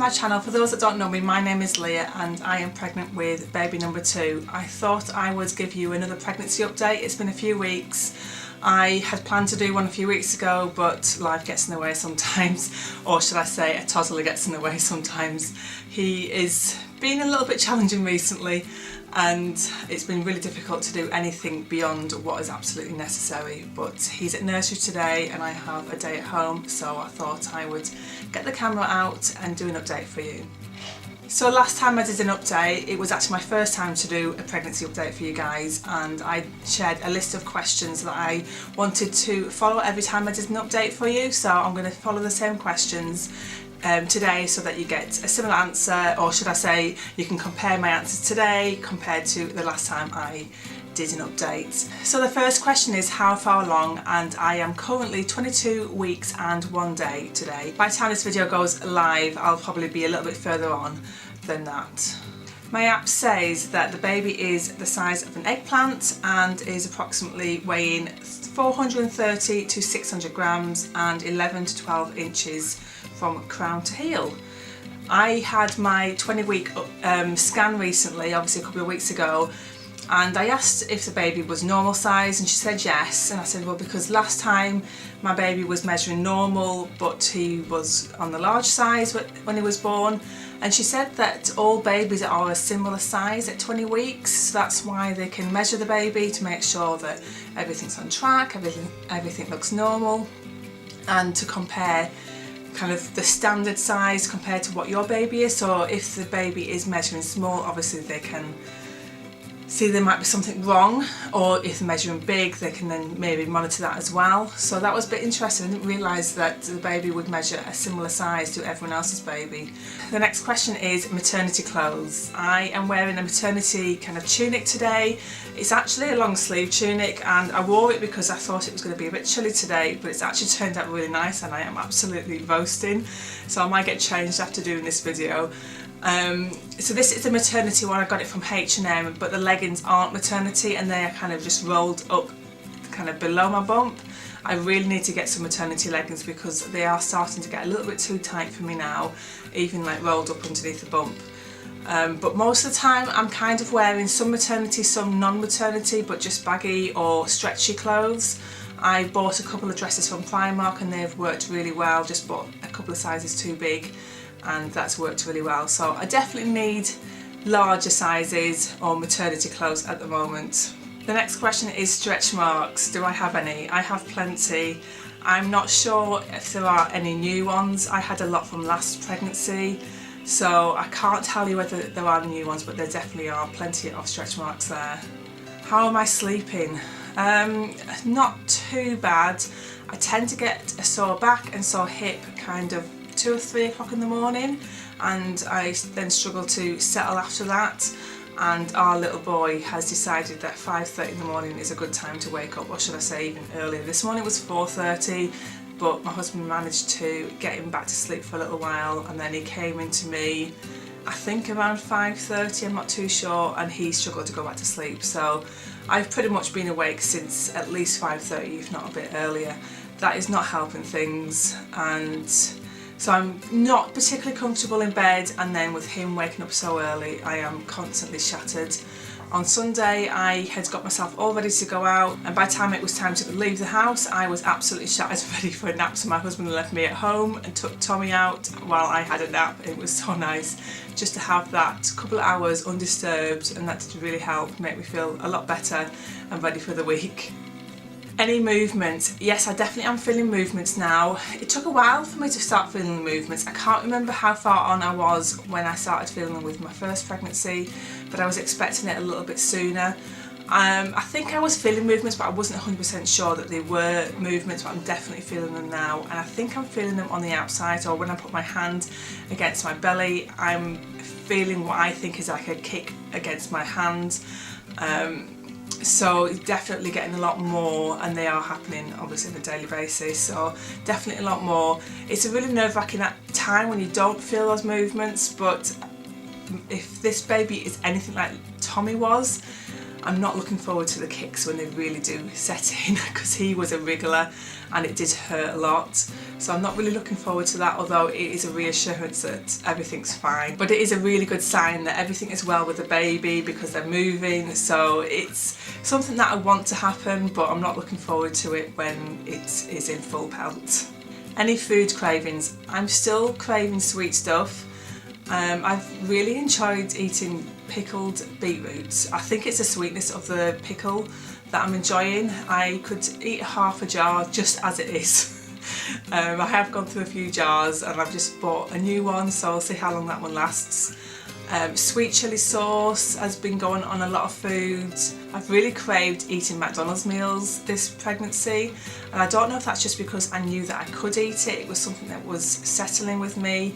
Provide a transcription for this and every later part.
my channel. For those that don't know me, my name is Leah and I am pregnant with baby number 2. I thought I would give you another pregnancy update. It's been a few weeks. I had planned to do one a few weeks ago, but life gets in the way sometimes, or should I say a toddler gets in the way sometimes. He is being a little bit challenging recently and it's been really difficult to do anything beyond what is absolutely necessary, but he's at nursery today and I have a day at home, so I thought I would get the camera out and do an update for you. So last time I did an update, it was actually my first time to do a pregnancy update for you guys, and I shared a list of questions that I wanted to follow every time I did an update for you, so I'm going to follow the same questions today so that you get a similar answer, or should I say you can compare my answers today compared to the last time I did an update. So the first question is how far along, and I am currently 22 weeks and 1 day today. By the time this video goes live I'll probably be a little bit further on than that. My app says that the baby is the size of an eggplant and is approximately weighing 430 to 600 grams and 11 to 12 inches from crown to heel. I had my 20-week scan recently, obviously a couple of weeks ago, and I asked if the baby was normal size and she said yes, and I said well because last time my baby was measuring normal but he was on the large size when he was born, and she said that all babies are a similar size at 20 weeks, so that's why they can measure the baby to make sure that everything's on track, everything looks normal, and to compare kind of the standard size compared to what your baby is. So if the baby is measuring small, obviously they can see there might be something wrong, or if they're measuring big they can then maybe monitor that as well. So that was a bit interesting. I didn't realise that the baby would measure a similar size to everyone else's baby. The next question is maternity clothes. I am wearing a maternity kind of tunic today. It's actually a long sleeve tunic and I wore it because I thought it was going to be a bit chilly today, but it's actually turned out really nice and I am absolutely roasting, so I might get changed after doing this video. So this is a maternity one. I got it from H&M, but the leggings aren't maternity and they are kind of just rolled up kind of below my bump. I really need to get some maternity leggings because they are starting to get a little bit too tight for me now, even like rolled up underneath the bump. But most of the time I'm kind of wearing some maternity, some non-maternity, but just baggy or stretchy clothes. I bought a couple of dresses from Primark and they've worked really well, just bought a couple of sizes too big and that's worked really well. So I definitely need larger sizes or maternity clothes at the moment. The next question is stretch marks. Do I have any? I have plenty. I'm not sure if there are any new ones. I had a lot from last pregnancy, so I can't tell you whether there are new ones, but there definitely are plenty of stretch marks there. How am I sleeping? Not too bad. I tend to get a sore back and sore hip kind of 2 or 3 o'clock in the morning, and I then struggle to settle after that, and our little boy has decided that 5:30 in the morning is a good time to wake up, or should I say even earlier. This morning it was 4:30, but my husband managed to get him back to sleep for a little while and then he came into me I think around 5:30, I'm not too sure, and he struggled to go back to sleep. So I've pretty much been awake since at least 5:30, if not a bit earlier. That is not helping things, and so I'm not particularly comfortable in bed, and then with him waking up so early I am constantly shattered. On Sunday I had got myself all ready to go out, and by the time it was time to leave the house I was absolutely shattered, ready for a nap, so my husband left me at home and took Tommy out while I had a nap. It was so nice just to have that couple of hours undisturbed, and that did really help make me feel a lot better and ready for the week. Any movement? Yes, I definitely am feeling movements now. It took a while for me to start feeling the movements. I can't remember how far on I was when I started feeling them with my first pregnancy, but I was expecting it a little bit sooner. I think I was feeling movements, but I wasn't 100% sure that they were movements, but I'm definitely feeling them now, and I think I'm feeling them on the outside, or when I put my hand against my belly I'm feeling what I think is like a kick against my hand. So definitely getting a lot more, and they are happening obviously on a daily basis, so definitely a lot more. It's a really nerve-wracking time when you don't feel those movements, but if this baby is anything like Tommy was, I'm not looking forward to the kicks when they really do set in, because he was a wriggler and it did hurt a lot. So I'm not really looking forward to that, although it is a reassurance that everything's fine. But it is a really good sign that everything is well with the baby because they're moving, so it's something that I want to happen, but I'm not looking forward to it when it is in full pelt. Any food cravings? I'm still craving sweet stuff. I've really enjoyed eating pickled beetroots. I think it's the sweetness of the pickle that I'm enjoying. I could eat half a jar just as it is. I have gone through a few jars and I've just bought a new one, so I'll see how long that one lasts. Sweet chilli sauce has been going on a lot of foods. I've really craved eating McDonald's meals this pregnancy, and I don't know if that's just because I knew that I could eat it, it was something that was settling with me,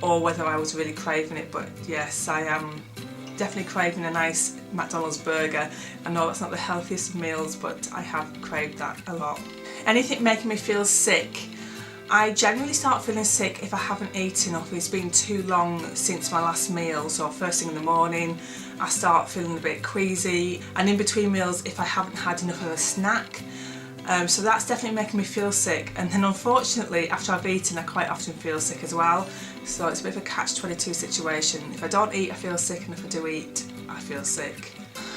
or whether I was really craving it. But yes, I am definitely craving a nice McDonald's burger. I know that's not the healthiest of meals, but I have craved that a lot. Anything making me feel sick? I generally start feeling sick if I haven't eaten or if it's been too long since my last meal. So first thing in the morning I start feeling a bit queasy, and in between meals if I haven't had enough of a snack. So that's definitely making me feel sick, and then unfortunately after I've eaten I quite often feel sick as well. So it's a bit of a catch-22 situation. If I don't eat I feel sick, and if I do eat I feel sick.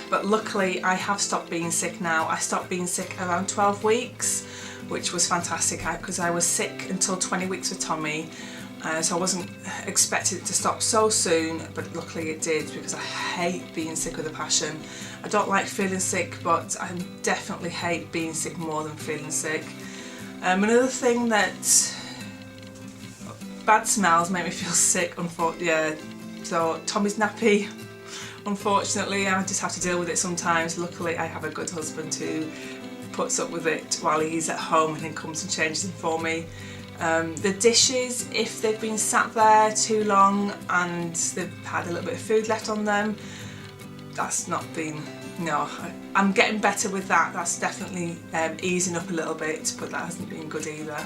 But luckily I have stopped being sick now. I stopped being sick around 12 weeks, which was fantastic because I was sick until 20 weeks with Tommy, so I wasn't expecting it to stop so soon, but luckily it did, because I hate being sick with a passion. I don't like feeling sick, but I definitely hate being sick more than feeling sick. Another thing that bad smells make me feel sick, yeah, so Tommy's nappy, unfortunately I just have to deal with it sometimes. Luckily I have a good husband who puts up with it while he's at home and then comes and changes them for me. The dishes, if they've been sat there too long and they've had a little bit of food left on them, that's not been, no, I'm getting better with that. That's definitely easing up a little bit, but that hasn't been good either.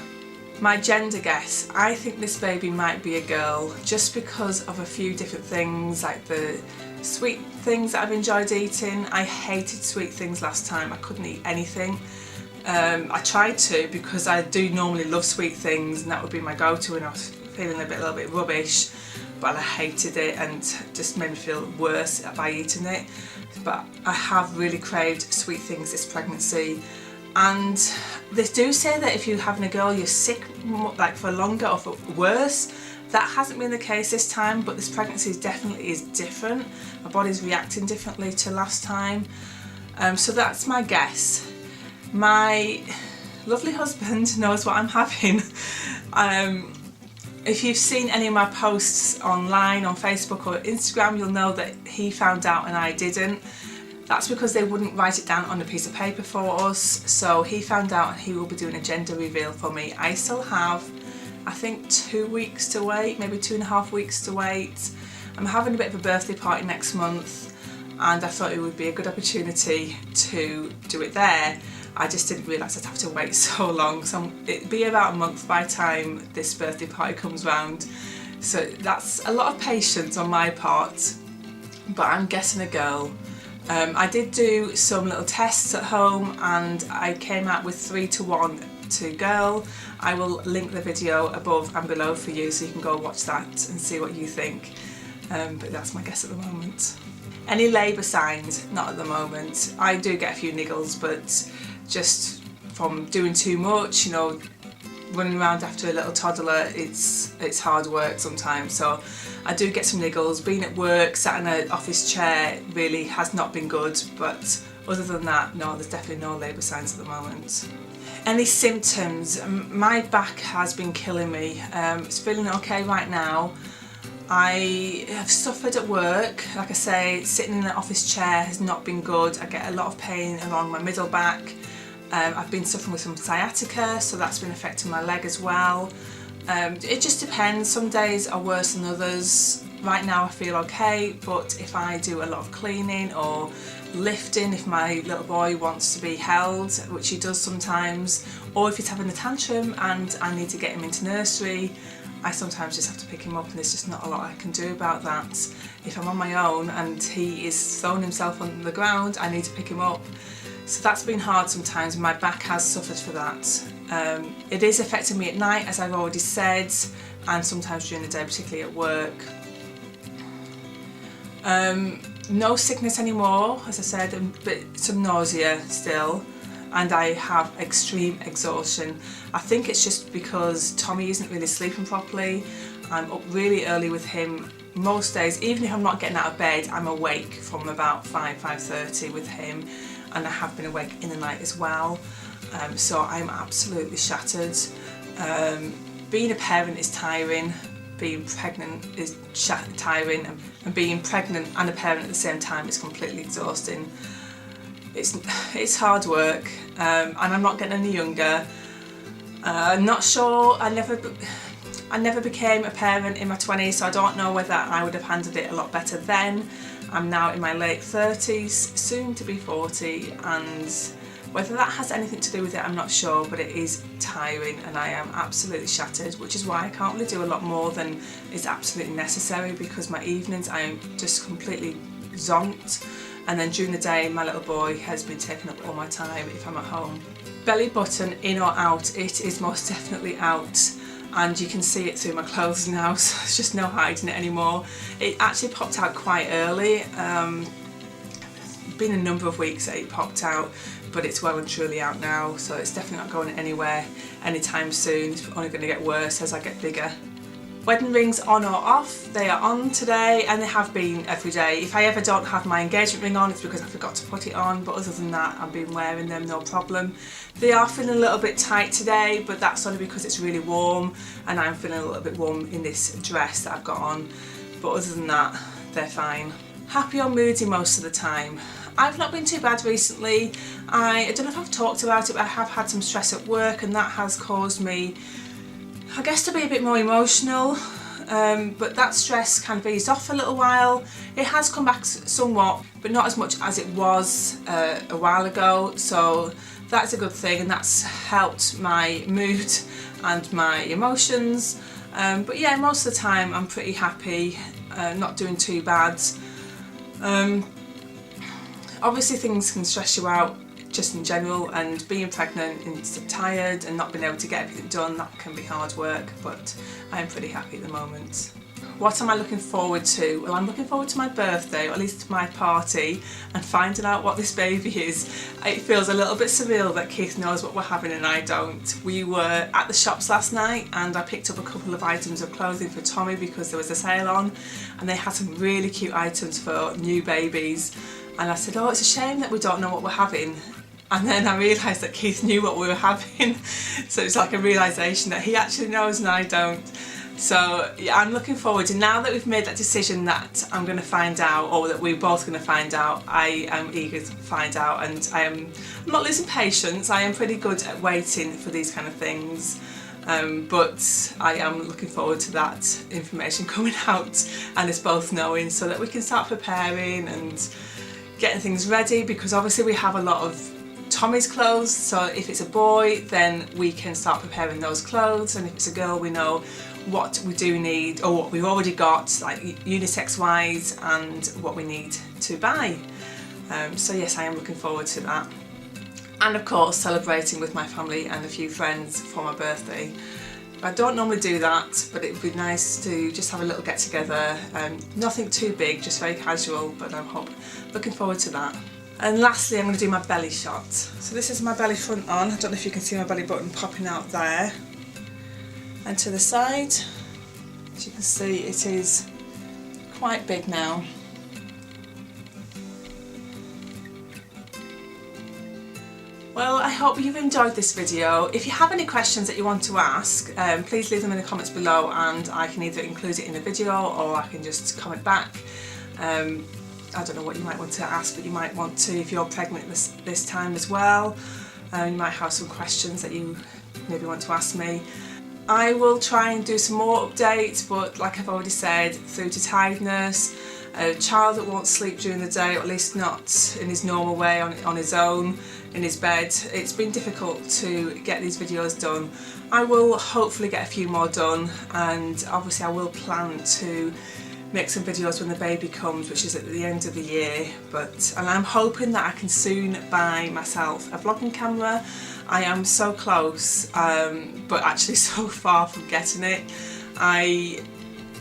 My gender guess, I think this baby might be a girl, just because of a few different things, like the sweet things that I've enjoyed eating. I hated sweet things last time, I couldn't eat anything. I tried to, because I do normally love sweet things and that would be my go-to when I was feeling a little bit rubbish, but I hated it and just made me feel worse by eating it. But I have really craved sweet things this pregnancy, and they do say that if you're having a girl you're sick like for longer or for worse. That hasn't been the case this time, but this pregnancy definitely is different. My body's reacting differently to last time, so that's my guess. My lovely husband knows what I'm having. If you've seen any of my posts online on Facebook or Instagram, you'll know that he found out and I didn't. That's because they wouldn't write it down on a piece of paper for us, so he found out and he will be doing a gender reveal for me. I still have, I think, 2 weeks to wait, maybe 2.5 weeks to wait. I'm having a bit of a birthday party next month and I thought it would be a good opportunity to do it there. I just didn't realise I'd have to wait so long, so it'd be about a month by the time this birthday party comes round. So that's a lot of patience on my part, but I'm guessing a girl. I did do some little tests at home and I came out with 3 to 1 to girl. I will link the video above and below for you so you can go watch that and see what you think, but that's my guess at the moment. Any labour signs? Not at the moment. I do get a few niggles, but just from doing too much, you know, running around after a little toddler, it's hard work sometimes, so I do get some niggles. Being at work, sat in an office chair, really has not been good, but other than that, no, there's definitely no labour signs at the moment. Any symptoms? My back has been killing me. It's feeling okay right now. I have suffered at work. Like I say, sitting in an office chair has not been good. I get a lot of pain along my middle back. I've been suffering with some sciatica, so that's been affecting my leg as well. It just depends. Some days are worse than others. Right now I feel okay, but if I do a lot of cleaning or lifting, if my little boy wants to be held, which he does sometimes, or if he's having a tantrum and I need to get him into nursery, I sometimes just have to pick him up, and there's just not a lot I can do about that. If I'm on my own and he is throwing himself on the ground, I need to pick him up. So that's been hard sometimes, and my back has suffered for that. It is affecting me at night, as I've already said, and sometimes during the day, particularly at work. No sickness anymore, as I said, but some nausea still, and I have extreme exhaustion. I think it's just because Tommy isn't really sleeping properly. I'm up really early with him most days. Even if I'm not getting out of bed, I'm awake from about 5:30 with him, and I have been awake in the night as well. So I'm absolutely shattered. Being a parent is tiring. Being pregnant is tiring, and being pregnant and a parent at the same time is completely exhausting. It's hard work, and I'm not getting any younger. I'm not sure. I never became a parent in my 20s, so I don't know whether I would have handled it a lot better then. I'm now in my late 30s, soon to be 40, and whether that has anything to do with it, I'm not sure, but it is tiring, and I am absolutely shattered, which is why I can't really do a lot more than is absolutely necessary, because my evenings I am just completely zonked, and then during the day my little boy has been taking up all my time if I'm at home. Belly button in or out, it is most definitely out, and you can see it through my clothes now, so there's just no hiding it anymore. It actually popped out quite early. Been a number of weeks that it popped out, but it's well and truly out now, so it's definitely not going anywhere anytime soon. It's only going to get worse as I get bigger. Wedding rings on or off, they are on today, and they have been every day. If I ever don't have my engagement ring on, it's because I forgot to put it on, but other than that, I've been wearing them, no problem. They are feeling a little bit tight today, but that's only because it's really warm, and I'm feeling a little bit warm in this dress that I've got on, but other than that, they're fine. Happy or moody most of the time. I've not been too bad recently. I don't know if I've talked about it, but I have had some stress at work, and that has caused me, I guess, to be a bit more emotional, but that stress kind of eased off for a little while. It has come back somewhat, but not as much as it was a while ago, so that's a good thing, and that's helped my mood and my emotions. But yeah, most of the time I'm pretty happy, not doing too bad. Obviously things can stress you out just in general, and being pregnant and tired and not being able to get everything done, that can be hard work, but I'm pretty happy at the moment. What am I looking forward to? Well, I'm looking forward to my birthday, or at least my party, and finding out what this baby is. It feels a little bit surreal that Keith knows what we're having and I don't. We were at the shops last night, and I picked up a couple of items of clothing for Tommy because there was a sale on, and they had some really cute items for new babies. And I said, oh, it's a shame that we don't know what we're having. And then I realised that Keith knew what we were having. So it's like a realisation that he actually knows and I don't. So yeah, I'm looking forward to, now that we've made that decision that I'm going to find out, or that we're both going to find out, I am eager to find out, and I'm not losing patience. I am pretty good at waiting for these kind of things. But I am looking forward to that information coming out and us both knowing, so that we can start preparing and getting things ready, because obviously we have a lot of Tommy's clothes, so if it's a boy then we can start preparing those clothes, and if it's a girl we know what we do need, or what we've already got, like unisex wise, and what we need to buy. So yes, I am looking forward to that, and of course celebrating with my family and a few friends for my birthday. I don't normally do that, but it would be nice to just have a little get together. Nothing too big, just very casual, but I'm looking forward to that. And lastly, I'm going to do my belly shot. So this is my belly front on. I don't know if you can see my belly button popping out there. And to the side, as you can see, it is quite big now. Well, I hope you've enjoyed this video. If you have any questions that you want to ask, please leave them in the comments below, and I can either include it in the video or I can just comment back. I don't know what you might want to ask, but you might want to, if you're pregnant this time as well, you might have some questions that you maybe want to ask me. I will try and do some more updates, but like I've already said, through to tiredness, a child that won't sleep during the day, or at least not in his normal way on his own, in his bed. It's been difficult to get these videos done. I will hopefully get a few more done, and obviously I will plan to make some videos when the baby comes, which is at the end of the year. And I'm hoping that I can soon buy myself a vlogging camera. I am so close, but actually so far from getting it.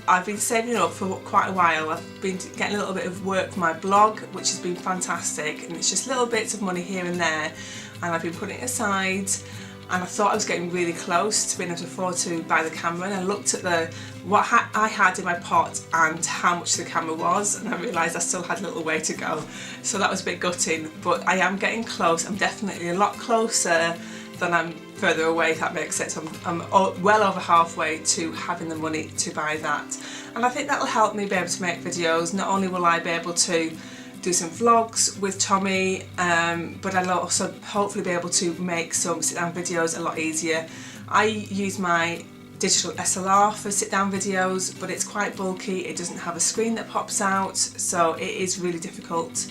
I've been saving up for quite a while. I've been getting a little bit of work for my blog, which has been fantastic, and it's just little bits of money here and there, and I've been putting it aside, and I thought I was getting really close to being able to afford to buy the camera, and I looked at what I had in my pot and how much the camera was, and I realised I still had a little way to go, so that was a bit gutting, but I am getting close. I'm definitely a lot closer than I'm further away, if that makes sense. I'm well over halfway to having the money to buy that, and I think that'll help me be able to make videos. Not only will I be able to do some vlogs with Tommy, but I'll also hopefully be able to make some sit down videos a lot easier. I use my digital SLR for sit down videos, but it's quite bulky, it doesn't have a screen that pops out, so it is really difficult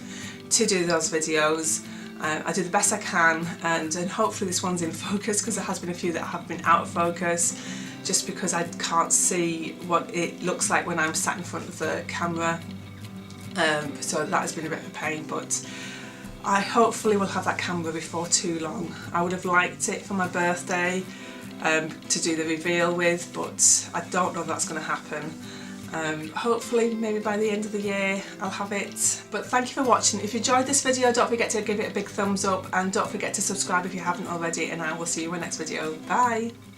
to do those videos. I do the best I can, and hopefully this one's in focus, because there has been a few that have been out of focus just because I can't see what it looks like when I'm sat in front of the camera, so that has been a bit of a pain, but I hopefully will have that camera before too long. I would have liked it for my birthday to do the reveal with, but I don't know if that's going to happen. Hopefully maybe by the end of the year I'll have it. But thank you for watching. If you enjoyed this video, don't forget to give it a big thumbs up, and don't forget to subscribe if you haven't already, and I will see you in my next video. Bye!